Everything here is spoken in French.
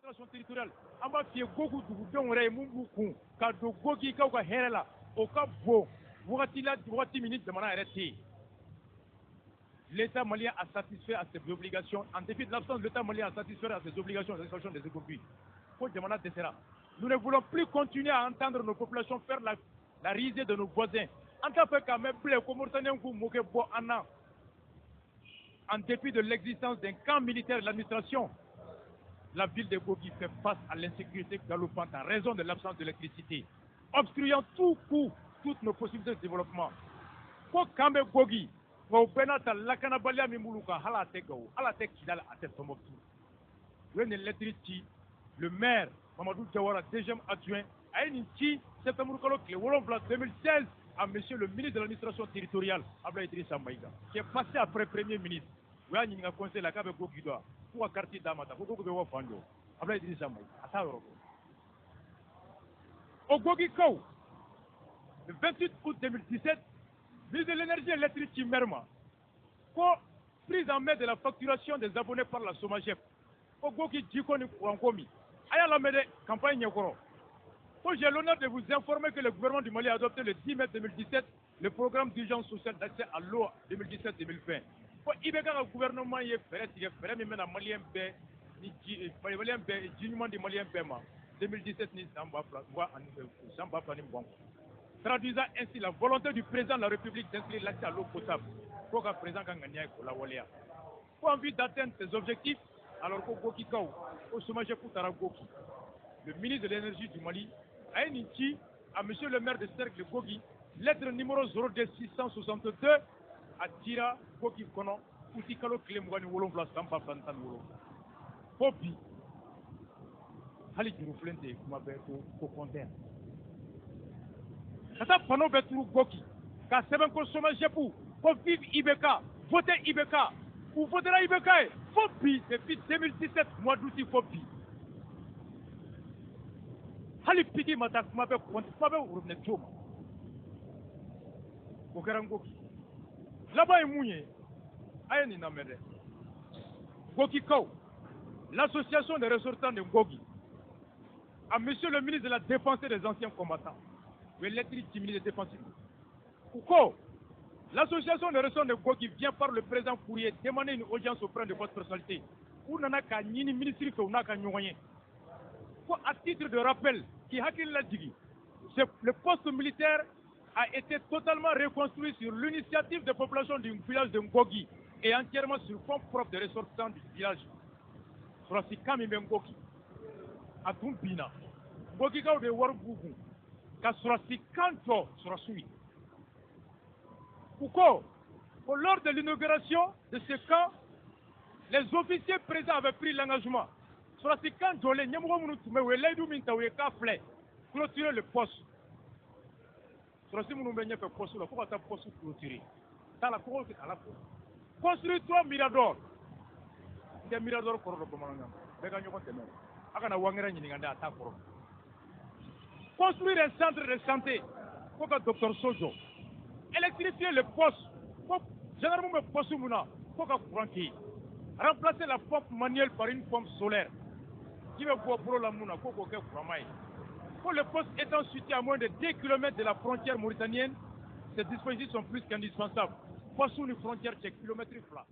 l'administration territoriale an b'a f'i ye Gogu dugudenw yɛrɛ ye mun b'u kun ka don Gogi kaw ka hɛrɛ la o ka bon wagati min ni jamana yɛrɛ tɛ yen. L'État malien a satisfait à ses obligations en dépit de l'absence de l'État malien à satisfaire à ses obligations aux institutions des économies. Ko jamana dɛsɛra. Nous ne voulons plus continuer à entendre nos populations faire la risée de nos voisins. En tant que quand même blé, comme en dépit de l'existence d'un camp militaire de l'administration, la ville de Gogi fait face à l'insécurité galopante en raison de l'absence d'électricité, obstruant tout coup toutes nos possibilités de développement. Ko kambe Gogi, ngo benata lakana balia mimuluka hala tegawo, hala tekidala ate Tombouctou. Le maire Mamadou Diawara, deuxième adjoint, a initié septembre 2016 à monsieur le ministre de l'administration territoriale, Abdoulaye Idrissa Maïga, qui est passé après premier ministre. Oui, il y a un conseil là, qui a Gogi doit, pour un quartier d'Amata, pour Gogi doit Fando, Abdoulaye Idrissa Maïga, à ça, au Gogi Kou, le 28 août 2017, ministre de l'énergie et l'électricité Merma, pour prise en main de la facturation des abonnés par la Somagep, au Gogi Djikoni Kouankomi, à la campagne Nyokoro. J'ai l'honneur de vous informer que le gouvernement du Mali a adopté le 10 mai 2017 le programme d'urgence sociale d'accès à l'eau 2017-2020. Il y a un gouvernement qui fait des Maliens, des 2017 traduisant ainsi la volonté du président de la République d'inscrire l'accès à l'eau potable. Pour le président Kangania pour la Walia. Pour envie d'atteindre ces objectifs, alors qu'au Gokikao, au Somagé Goki, le ministre de l'énergie du Mali a initié à M. le maire de Cercle Gogi, lettre numéro 02662 à Tira Gogi Kono, Outikalo Klemwani Wolonvla Samba Fantan Wolo. Popi, Hali Giruflente, Kumabe, Kokonter. Kata Pano Betru Goki, Ka Sebenko Somagé pour vivre Ibeka, voter Ibeka, ou votera Ibeka, Fopi, depuis 2017, mois d'août, Fopi. Hali pigi mata kuma bɛ urubinɛ cogo ma o kɛra n Gogi laban ye mun ye a ye nin lamɛn dɛ Gogikaw l'association des ressortissants de Gogi à monsieur le ministre de la défense et des anciens combattants o ye lettre ci ministre de défense u ko l'association des ressortissants de Gogi vient par le présent courrier demander une audience auprès de votre personnalité u nana k'a ɲini ministre fɛ u n'a ka ɲɔgɔn ye ko à titre de rappel le poste militaire a été totalement reconstruit sur l'initiative des populations du village de Ngogi et entièrement sur fonds propres des ressortissants du village. Surasi Kami Ngogi, à Tumpina, Ngogi Kao de Warbugu, ka Surasi Kanto Surasui. Pourquoi? Lors de l'inauguration de ce camp, les officiers présents avaient pris l'engagement. Surasi Kanto, les Nyamouamounou Tume, Leidou Mintaoué Kafle, clôturer le poste. Surasi Mounoumbenyé fait poste, là, pourquoi ta poste clôturé? Dans la cour, c'est à la cour. Construire 3 miradors. Des miradors pour le commandant. Construire un centre de santé pour que docteur Sojo. Électrifier le poste. Généralement, le poste pour que courant qui. Remplacer la pompe manuelle par une pompe solaire. Qui va voir pour la mouna, pour que pour le poste étant situé à moins de 10 km de la frontière mauritanienne, ces dispositifs sont plus qu'indispensables. Pas sous une frontière de kilomètres plat.